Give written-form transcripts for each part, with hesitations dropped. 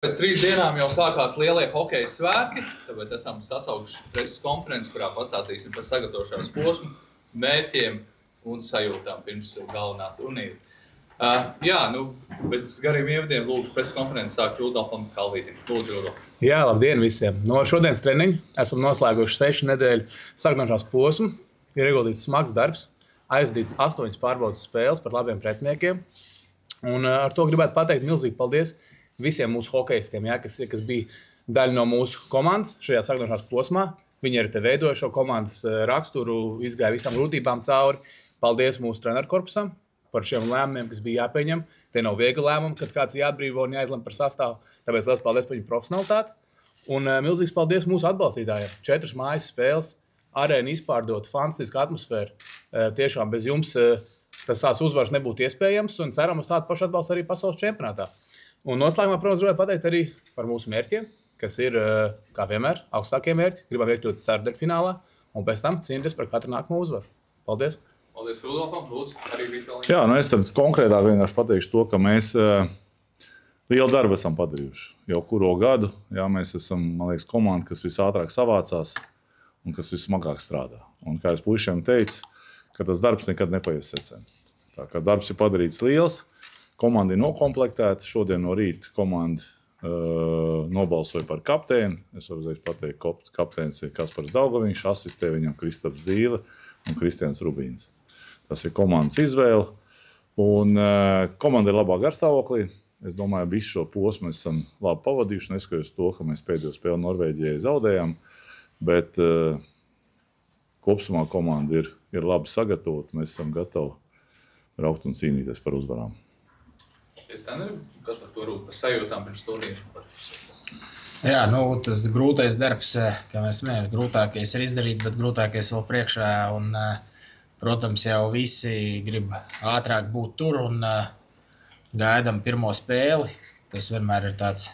Pēc 3 dienām jau sākās lielie hokeja svētki, tāpēc esam sasaukuši preses konferenci, kurā pastāstīsim par sagatavošanās posmu, mērķiem un sajūtām pirms galvenā turnīra. Bez gariem ievadiem lūdzu preses konferenci sāk Rudolfam Kalvītim. Lūdzu, Rudolf. Jā, labdien visiem! No šodienas treniņa esam noslēguši 6 nedēļu sagatavošanās posmu. Ir ieguldīts smags darbs, aizdīts 8 pārbaudas spēles par labiem pretiniekiem. Un ar to gribētu pateikt milzīgi paldies visiem mūsu hokeistiem, kas bija daļa no mūsu komandas šajā sagatavošanās posmā. Viņi arī te veidoja šo komandas raksturu, izgāja visām grūtībām cauri. Paldies mūsu treneru korpusam par šiem lēmumiem, kas bija jāpieņem. Tie nav viegli lēmumi, kad kāds jāatbrīvo un jāizlem par sastāvu. Tāpēc liels paldies par viņu profesionalitāti. Un milzīgs paldies mūsu atbalstītājiem. 4 mājas spēles, arēna izpārdota, fantastiska atmosfēra. Tiešām bez jums tās uzvaras nebūtu iespējams un ceram uz tādu pašu atbalstu arī pasaules čempionātā. Un noslēgumā, protams, gribētu pateikt arī par mūsu mērķiem, kas ir, kā vienmēr, augstākie mērķi. Gribam iekļūt ceturtdaļfinālā un pēc tam cīnīties par katru nākamo uzvaru. Paldies! Paldies, Rudolfam! Lūdzu, arī Vitālijam! Jā, es tad konkrētāk vienkārši pateikšu to, ka mēs lielu darbu esam padarījuši. Jau kuro gadu, mēs esam, man liekas, komanda, kas visātrāk savācās un kas vismagāk strādā. Un kā es puišiem teicu, ka tas darbs nekad nepaies secen. Tā kā darbs ir padarīts liels. Komanda ir nokomplektēta. Šodien no rīta komanda nobalsoja par kapteini. Es varu uzreiz pateikt, ka kapteinis ir Kaspars Daugaviņš, asistē viņam Kristaps Zīle un Kristians Rubīns. Tas ir komandas izvēle. Un komanda ir labā garstāvoklī. Es domāju, visu šo posmu mēs esam labi pavadījuši. Neskatoties to, ka mēs pēdējo spēli Norvēģijai zaudējām. Bet kopsumā komanda ir labi sagatavota. Mēs esam gatavi braukt un cīnīties par uzvarām. Kas par to rūt, par sajūtām pirms turnīra? Jā, tas grūtais darbs, kā mēs mēģinām, grūtākais ir izdarīts, bet grūtākais vēl priekšā. Un, protams, jau visi grib ātrāk būt tur un gaidām pirmo spēli. Tas vienmēr ir tāds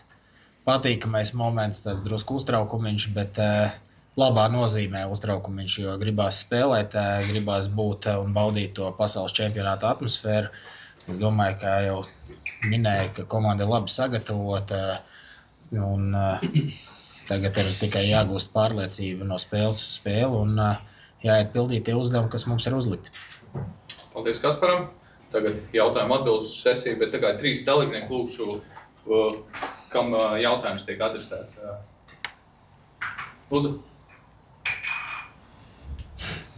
patīkamais moments, tāds drusku uztraukumiņš, bet labā nozīmē uztraukumiņš, jo gribās spēlēt, gribās būt un baudīt to pasaules čempionāta atmosfēru. Es domāju, ka jau minēju, ka komanda ir labi sagatavota un tagad ir tikai jāgūst pārliecība no spēles uz spēli un jāiet pildīt tie uzdevumi, kas mums ir uzlikti. Paldies Kasparam. Tagad jautājumu atbildes sesija, bet tagad 3 dalībnieki lūkšu, kam jautājums tiek adresēts. Lūdzu.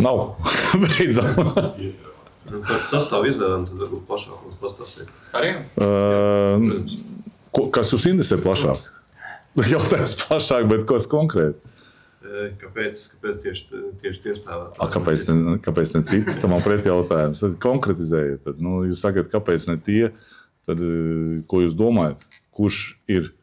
Nav. Beidzam. Par sastāvu izvēlēm, tad varbūt plašāk mums pastāstīt. Arī? Kas jūs interesē plašāk? Jautājums plašāk, bet kas konkrēti? Kāpēc tieši tie spēlētāji? Kāpēc ne citi? Tam man pret jautājums. Tad konkretizējiet. Tad, jūs sakat, kāpēc ne tie? Tad, ko jūs domājat? Kurš ir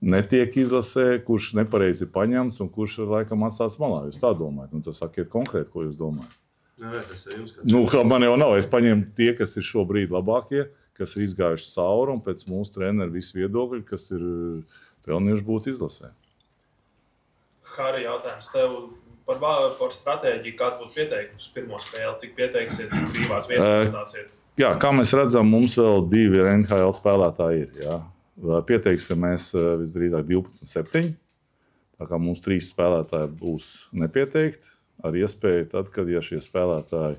netiek izlasē, kurš nepareizi ir paņemts un kurš ir laikam atstāts malā? Jūs tā domājat? Tad sakiet konkrēti, ko jūs domājat. Man jau nav. Es paņēmu tie, kas ir šobrīd labākie, kas ir izgājuši cauri un pēc mūsu treneru visu viedokļu, kas ir pelnījuši būt izlasē. Hari, jautājums tev par stratēģiju, kāds būtu pieteikums uz pirmo spēli, cik pieteiksiet, cik brīvās vietas stāsiet? Jā, kā mēs redzam, mums vēl 2 NHL spēlētāji ir. Jā. Pieteiksim mēs visdrīzāk 12-7. Tā kā mums 3 spēlētāji būs nepieteikti. Ar iespēju tad, kad šie spēlētāji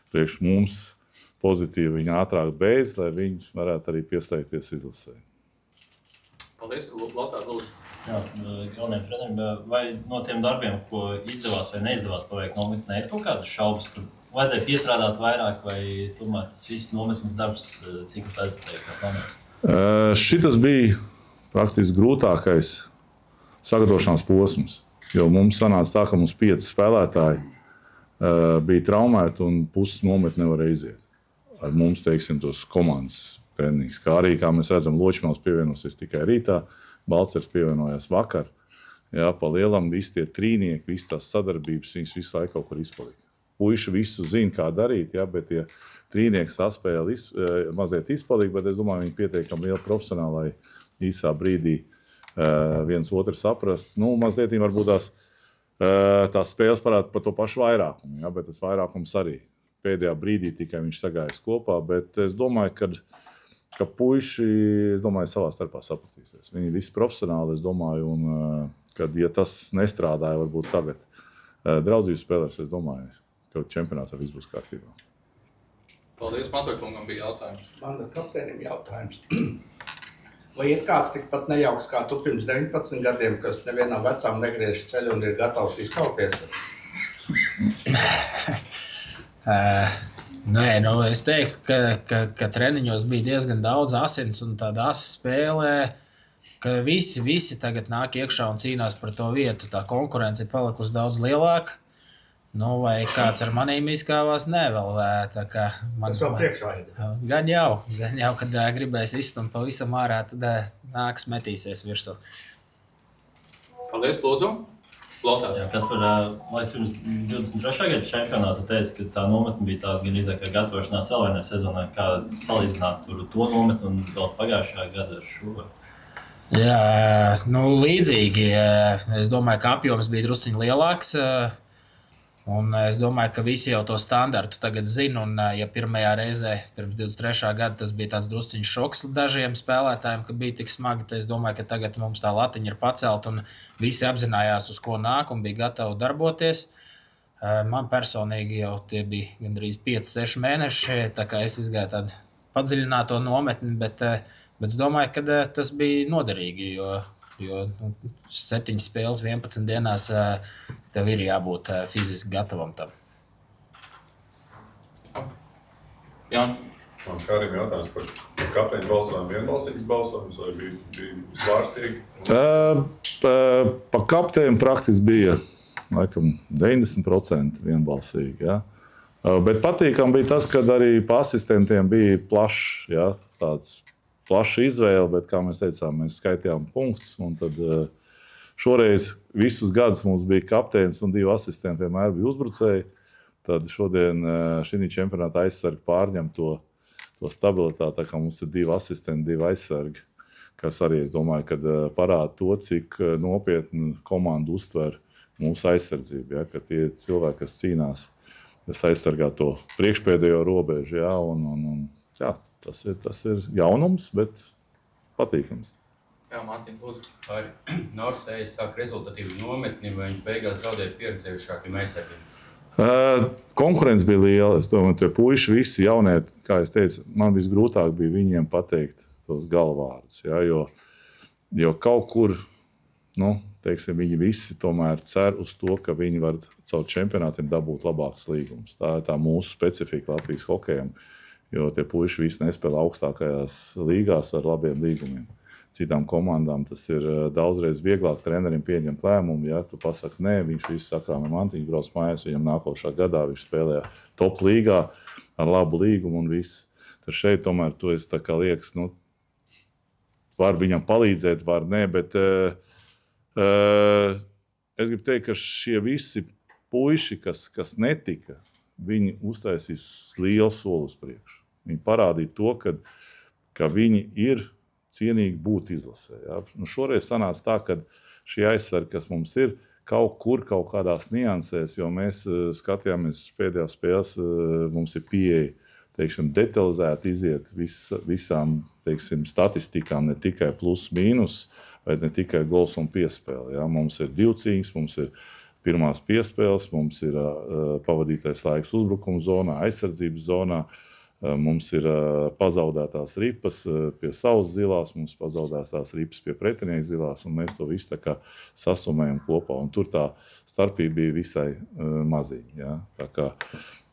priekš mums pozitīvi viņi ātrāk beidz, lai viņi varētu arī pieslēgties izlasē. Paldies, Lotār, lūdzu. Jā, galvenajiem treneriem, vai no tiem darbiem, ko izdevās vai neizdevās paveikt nometnē, ir kaut kādas šaubas, ka vajadzēja piestrādāt vairāk vai tomēr tas viss nometnes darbs, cik tas aizvērtēja kā planēts? Šitas bija praktiski grūtākais sagatavošanās posms. Jo mums sanāca tā, ka mums 5 spēlētāji bija traumēti un puses nometni nevarēja iziet. Ar mums, teiksim, tos komandas treniņus. Kā arī, kā mēs redzam, Ločmēls pievienosies tikai rītā, Balcers pievienojās vakar. Jā, pa lielam visi tie trīnieki, visi tās sadarbības, viņas visu laiku kaut kur izpalika. Puiši visu zina, kā darīt, bet tie trīnieki saspēle mazliet izpalika, bet es domāju, viņi pietiekami liela profesionālai īsā brīdī viens otru saprast. Mazliet varbūt tās spēles parāda par to pašu vairākumu, bet tas vairākums arī. Pēdējā brīdī tikai viņš sagājas kopā, bet es domāju, ka ka puiši, es domāju, savā starpā sapratīsies. Viņi visi profesionāli, es domāju, un kad, ja tas nestrādāja, varbūt tagad draudzības spēlēs, es domāju, ka čempionātā viss būs kārtībā. Paldies, Matojkungam bija jautājums. Man kapteinim jautājums. Vai ir kāds tikpat nejauks kā tu pirms 19 gadiem, kas nevienam vecām negriež ceļu un ir gatavs izkauties? Nē, es teiktu, ka treniņos bija diezgan daudz asins un tāda asa spēlē, ka visi tagad nāk iekšā un cīnās par to vietu. Tā konkurence ir palikusi daudz lielāka. Vai kāds ar manīm izkāvās? Nē, vēl tā kā... Tas vēl priekšā ir. Gan jau, kad gribēs izstumt pavisam ārā, tad nāks metīsies virsū. Paldies, lūdzu. Lotā. Jā, kas par pirms 23. gada čempionātu teica, ka tā nometne bija tāda gan izāk, kā gatavošanās vēl vienai sezonai, kā salīdzināt to nometni un vēl pagājušā gada ar šo. Jā, līdzīgi. Es domāju, ka apjoms bija drusciņ lielāks. Un es domāju, ka visi jau to standartu tagad zina, un ja pirmajā reizē, pirms 23. gada, tas bija tāds drusciņš šoks dažiem spēlētājiem, ka bija tik smagi, tad es domāju, ka tagad mums tā latiņa ir pacelt, un visi apzinājās, uz ko nāk, un bija gatavi darboties. Man personīgi jau tie bija gandrīz 5-6 mēneši, tā kā es izgāju tādu padziļināto nometni, bet es domāju, ka tas bija noderīgi, jo 7 spēles 11 dienās tev ir jābūt fiziski gatavam tam. Jā. Man kādiem jautājums par kapteiņu balsojumu vienbalsīgs balsojums vai bija svārstīgi? Pa kapteiņu praktiski bija laikam 90% vienbalsīgi. Ja? Bet patīkam bija tas, kad arī pa asistentiem bija plašs, ja? Tāds plaša izvēle, bet, kā mēs teicām, mēs skaitījām punktus. Un tad šoreiz visus gadus mums bija kapteinis un 2 asistenti vienmēr bija uzbrucēji. Tad šodien šī čempionāta aizsargi pārņem to stabilitāti, tā kā mums ir 2 asistenti, 2 aizsargi, kas arī, es domāju, kad parāda to, cik nopietni komanda uztver mūsu aizsardzību. Ja? Ka tie cilvēki, kas cīnās, kas aizsargā to priekšpēdējo robežu, ja? Jā, tas ir jaunums, bet patīkams. Jā, Mārtiņ, lūdzu. Arī Norsējs sāk rezultatīvu nometni, vai viņš beigās zaudēja pieredzējušākiem aizsargiem? Konkurence bija liela. Es domāju, tie puiši visi jaunie, kā es teicu, man visgrūtāk bija viņiem pateikt tos galvārdus. Ja? Jo kaut kur, teiksim, viņi visi tomēr cer uz to, ka viņi var caur čempionātiem dabūt labākas līgumus. Tā ir tā mūsu specifika Latvijas hokejam. Jo tie puiši visi nespēlē augstākajās līgās ar labiem līgumiem. Citām komandām tas ir daudzreiz vieglāk trenerim pieņemt lēmumu. Ja tu pasaki nē, viņš visu sakā, Mantiņš brauc mājās, viņam nākošā gadā viņš spēlē top līgā ar labu līgumu un viss. Tad šeit tomēr to es tā kā liekas, var viņam palīdzēt, var nē, bet es gribu teikt, ka šie visi puiši, kas netika, viņi uztaisīs lielu soli uz priekšu. Viņi parādīja to, ka viņi ir cienīgi būt izlasē. Ja? Šoreiz sanāca tā, ka šie aizsargi, kas mums ir, kaut kādās niansēs, jo mēs skatījāmies pēdējās spēles, mums ir pieeja, teiksim, detalizēti iziet visām, teiksim, statistikām, ne tikai plus, mīnus, vai ne tikai gols un piespēle. Ja? Mums ir 2 cīņas, mums ir pirmās piespēles, mums ir pavadītais laiks uzbrukuma zonā, aizsardzības zonā, mums ir pazaudētās ripas pie savas zilās, mums pazaudētās ripas pie pretinieka zilās, un mēs to visu tā kā sasumējam kopā. Un tur tā starpība bija visai maziņa. Ja? Tā kā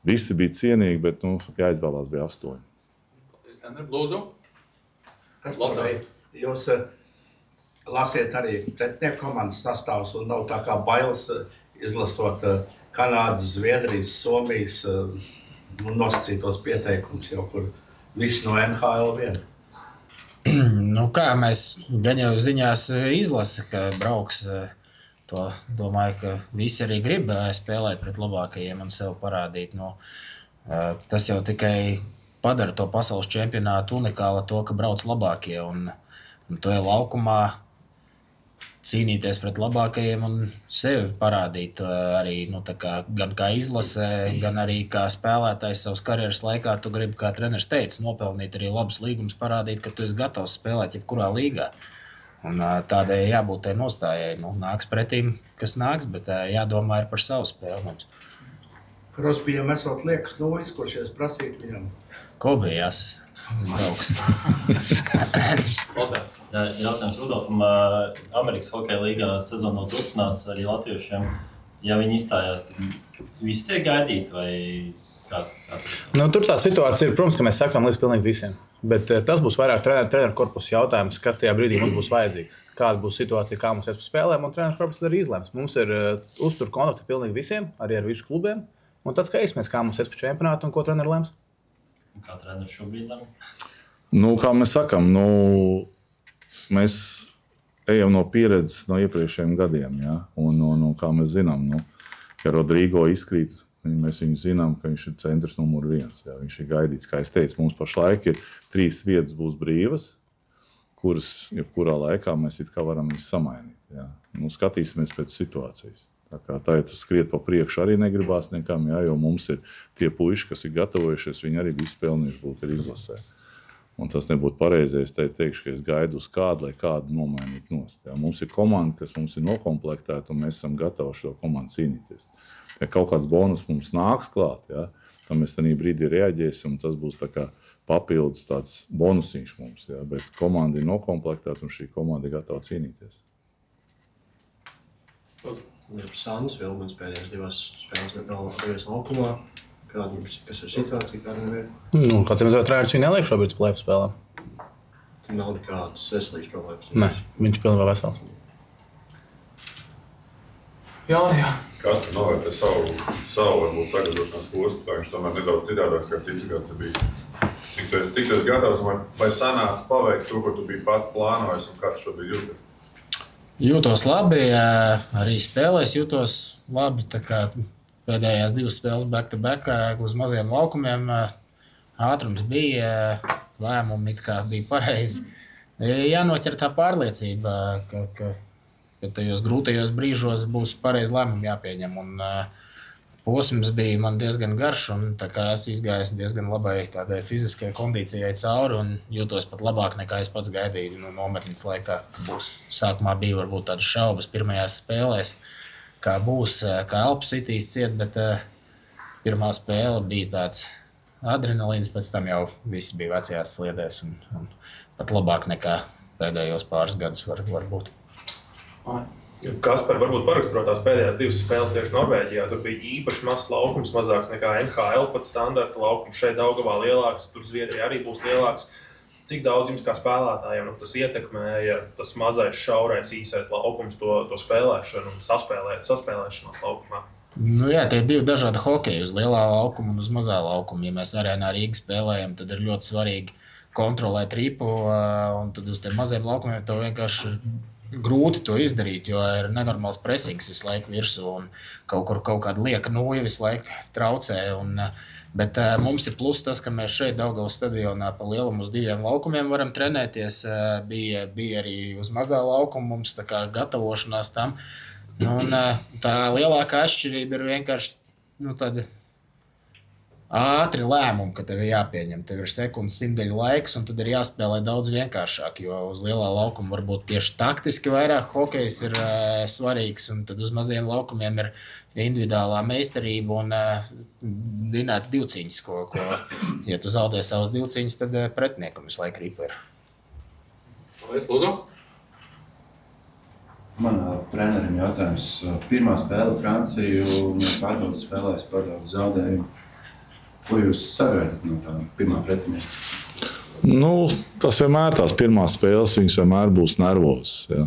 visi bija cienīgi, bet jāizvēlās bija 8. Paldies, Teneri. Lūdzu. Kas jūs lasiet arī pretinieku komandas sastāvus un nav tā kā bailes izlasot Kanādas, Zviedrijas, Somijas nosacītos pieteikumus jau, kur visi no NHL vien. Kā mēs gan jau ziņās izlasa, ka brauks, to domāju, ka visi arī grib spēlēt pret labākajiem un sev parādīt. Tas jau tikai padara to pasaules čempionātu unikāli to, ka brauc labākie un to jau laukumā. cīnīties pret labākajiem un sevi parādīt arī gan kā izlasē, gan arī kā spēlētājs savas karjeras laikā. Tu gribi, kā treneris teica, nopelnīt arī labus līgumus, parādīt, ka tu esi gatavs spēlēt jebkurā līgā. Un tādai jābūt tai nostājai. Nāks pretīm, kas nāks, bet jādomā ir par savu spēli mums. Krosbijam esot liekas izkuršies prasīt viņam. Kobijās brauks. Jautājums Rudolfam. Amerikas hokeja līgā sezona vēl turpinās arī latviešiem. Ja viņi izstājās, tad visi tiek gaidīti vai kā? Tur tā situācija ir, protams, ka mēs sakām līdz pilnīgi visiem. Bet tas būs vairāk treneru korpusa jautājums, kas tajā brīdī mums būs vajadzīgs. Kāda būs situācija, kā mums spēlēm, un treneru korpusa arī izlems. Mums ir uztur kontakti pilnīgi visiem, arī ar visu klubiem. Un tad skatīsimies, kā mums pa čempionātu un ko treneru lems. Kā treneris šobrīd lem? Kā mēs sakām, mēs ejam no pieredzes no iepriekšējiem gadiem. Ja? Un kā mēs zinām, ja Rodrigo izkrīt, mēs viņu zinām, ka viņš ir centrs numur 1. Ja? Viņš ir gaidīts, kā es teicu, mums pašlaik ir 3 vietas būs brīvas, kuras jebkurā laikā mēs it kā varam viņus samainīt. Ja? Skatīsimies pēc situācijas. Tā, ja tu skriet pa priekšu, arī negribās nekam, jo mums ir tie puiši, kas ir gatavojušies, viņi arī visi pelnījuši būt izlasē. Un tas nebūtu pareizi, ja es teikšu, ka es gaidu uz kādu, lai kādu nomainītu nost. Ja, mums ir komanda, kas mums ir nokomplektēta, un mēs esam gatavi šo komandu cīnīties. Ja kaut kāds bonus mums nāks klāt, ja, tad mēs tādā brīdī reaģēsim, un tas būs tā kā papildus tāds bonusiņš mums. Ja, bet komanda ir nokomplektēta, un šī komanda ir gatava cīnīties. Sandis Vilmans pēdējās 2 spēles nepiedalījās laukumā. Kas ir situācija, kāda neviena? Kāds mazliet treneris viņu neliek šobrīd uz play-off spēlēm? Tur nav nekādas veselības problēmas. Nē, viņš pilnībā vesels. Jā. Kas tur novērtē savu varbūt sagatavošanās posmu, kā viņš tomēr nedaudz citādāks kā cits gads bija? Cik tu esi gatavs vai sanāca paveikt to, ko tu biji pats plānojis un kā tu šobrīd jūties? Jūtos labi, arī spēlēs jūtos labi. Tā kā pēdējās 2 spēles back-to-back uz maziem laukumiem ātrums bija, lēmumi it kā bija pareizi. Jānoķer tā pārliecība, ka tajos grūtajos brīžos būs pareizi lēmumi jāpieņem. Un posms bija man diezgan garš, un tā kā es izgājis diezgan labai tādai fiziskajai kondīcijai cauri un jūtos pat labāk nekā es pats gaidīju nometnes laikā. Sākumā bija varbūt tādas šaubas pirmajās spēlēs, kā būs, kā Elpu sitīs ciet, bet pirmā spēle bija tāds adrenalīns, pēc tam jau viss bija vecajās sliedēs un pat labāk nekā pēdējos pāris gadus var būt. Kaspar, varbūt paraksturot tās pēdējās 2 spēles tieši Norvēģijā, tur bija īpaši mazs laukums, mazāks nekā NHL pat standarta laukums. Šeit Daugavā lielāks, tur Zviedrija arī būs lielāks. Cik daudz jums kā spēlētājiem tas ietekmēja, tas mazais, šaurais, īsais laukums, to spēlēšanu un saspēlēšanos laukumā? Jā, tie ir 2 dažādi hokeji, uz lielā laukuma un uz mazā laukuma. Ja mēs arēnā Rīgā spēlējam, tad ir ļoti svarīgi kontrolēt ripu, un tad uz tiem maziem laukumiem to vienkārši grūti to izdarīt, jo ir nenormāls presings visu laiku virsū un kaut kāda lieka nūja visu laiku traucē. Bet mums ir plus tas, ka mēs šeit Daugavas stadionā pa lielumu uz 2 laukumiem varam trenēties. Bija arī uz mazā laukuma mums tā kā gatavošanās tam. Un tā lielākā atšķirība ir vienkārši tāda ātri lēmumi, ka tev ir jāpieņem. Tev ir sekundes simtdaļu laiks, un tad ir jāspēlē daudz vienkāršāk, jo uz lielā laukuma varbūt tieši taktiski vairāk hokejs ir svarīgs, un tad uz maziem laukumiem ir individuālā meistarība un vinēts divcīņas, ko ja tu zaudē savas divcīņas, tad pretiniekam visu laiku ripa ir. Paldies, Lūdzu. Man trenerim jautājums. Pirmā spēle Franciju, pārbaudas spēlēs par daudz zaudējumu. Ko jūs sagaidat no tā pirmā pretinieka? Tas vienmēr tās pirmās spēles, viņas vienmēr būs nervozas. Ja?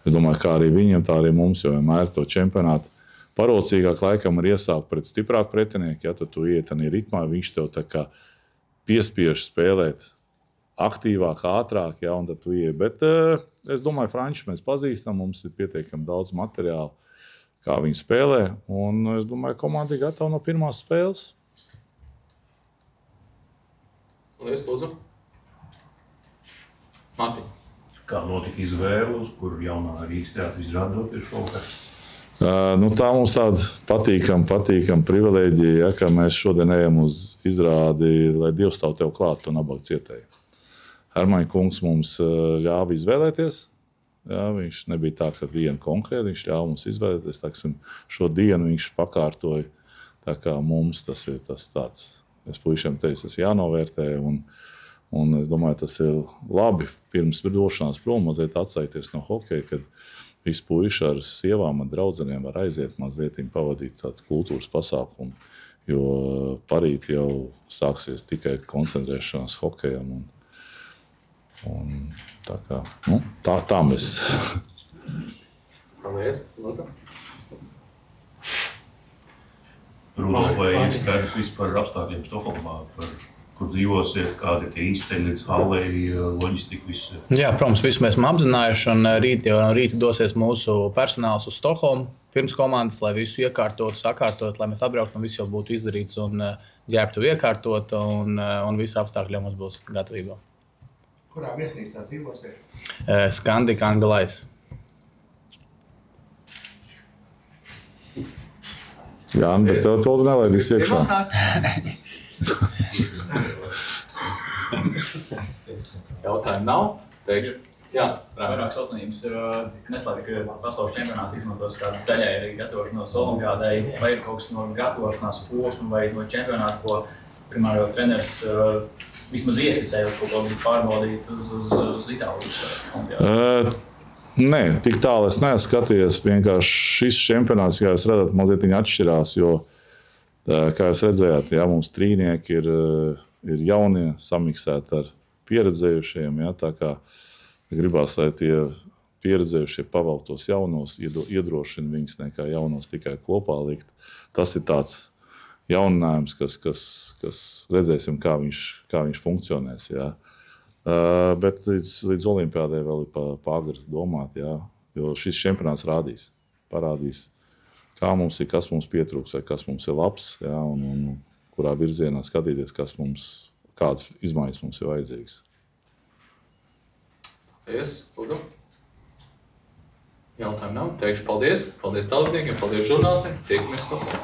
Es domāju, kā arī viņiem, tā arī mums, jo vienmēr to čempionātu parocīgāk laikam ir iesākt pret stiprāku pretinieku, ja tad tu iet arī ritmā, viņš tev tā kā piespiež spēlēt aktīvāk, ātrāk, ja, un tad tu iet. Bet es domāju, franči mēs pazīstam, mums ir pietiekami daudz materiālu, kā viņi spēlē, un es domāju, komanda ir gatava no pirmās spēles. Paldies, Lūdzu. Mati. Kā notika izvēle, uz kuru jaunā Rīgas teātra izrāda doties šovakar? Tā mums tāda patīkama privilēģija, ja, ka mēs šodien ejam uz izrādi, lai Dievs stāv tev klāt, to nabaga cietēji. Hermaņa kungs mums ļāva izvēlēties. Ja, viņš nebija tā, ka viena konkrēti, viņš ļāva mums izvēlēties. Tāksim, šo dienu viņš pakārtoja. Tā kā mums tas ir tas tāds, es puišiem teicu, tas jānovērtē. Un es domāju, tas ir labi pirms došanās prom mazliet atsaikties no hokeja, kad visi puiši ar sievām, ar draudzeniem var aiziet mazliet pavadīt tādu kultūras pasākumu, jo parīt jau sāksies tikai koncentrēšanās hokejam. Un tā kā, tā mēs. Paldies, Lūdzu. Rudolf, vai ir skaidrs viss par apstākļiem Stokholmā, kur dzīvosiet, kādi ir tie izceļi līdz hallei, loģistika, viss? Jā, protams, visu mēs esam apzinājuši, un rīta dosies mūsu personāls uz Stokholmu, pirms komandas, lai visu iekārtotu, sakārtotu, lai mēs atbrauktu, un viss jau būtu izdarīts un ģērbtu iekārtot, un visi apstākļi mums būs gatavībā. Kurā viesnīcā dzīvosiet? Skandika Angelais. Jā, bet tev to nelaidīs iekšā. Jautājumu nav? Teikšu. Jā, vairāk saucamības neslēdz, ka pasaules čempionāti izmantos kā daļai arī gatavošanos olimpiādai. Vai ir kaut kas no gatavošanās posma vai no čempionāta, ko primāro treneris vismaz ieskicējot, ko bija pārbaudīt uz Itālijas olimpiādu? Nē, tik tālu es neesmu skatījies. Vienkārši šis čempionāts, kā jūs redzat, mazliet atšķirās, jo, kā jūs redzējāt, jā, mums trīnieki ir jaunie, samiksēti ar pieredzējušiem, jā, tā kā gribās, lai tie pieredzējušie pavalktos jaunos, iedrošina viņus nekā jaunos tikai kopā likt. Tas ir tāds jauninājums, kas redzēsim, kā viņš funkcionēs. Jā. Bet līdz olimpiādai vēl ir pāragri domāt, jā, jo šis čempionāts parādīs, kā mums ir, kas mums pietrūks, vai kas mums ir labs, jā, un kurā virzienā skatīties, kādas izmaiņas mums ir vajadzīgas. Paldies, Lūdzu. Jautājumu nav. Teikšu paldies. Paldies dalībniekiem, paldies žurnālistiem. Tiekamies kopā.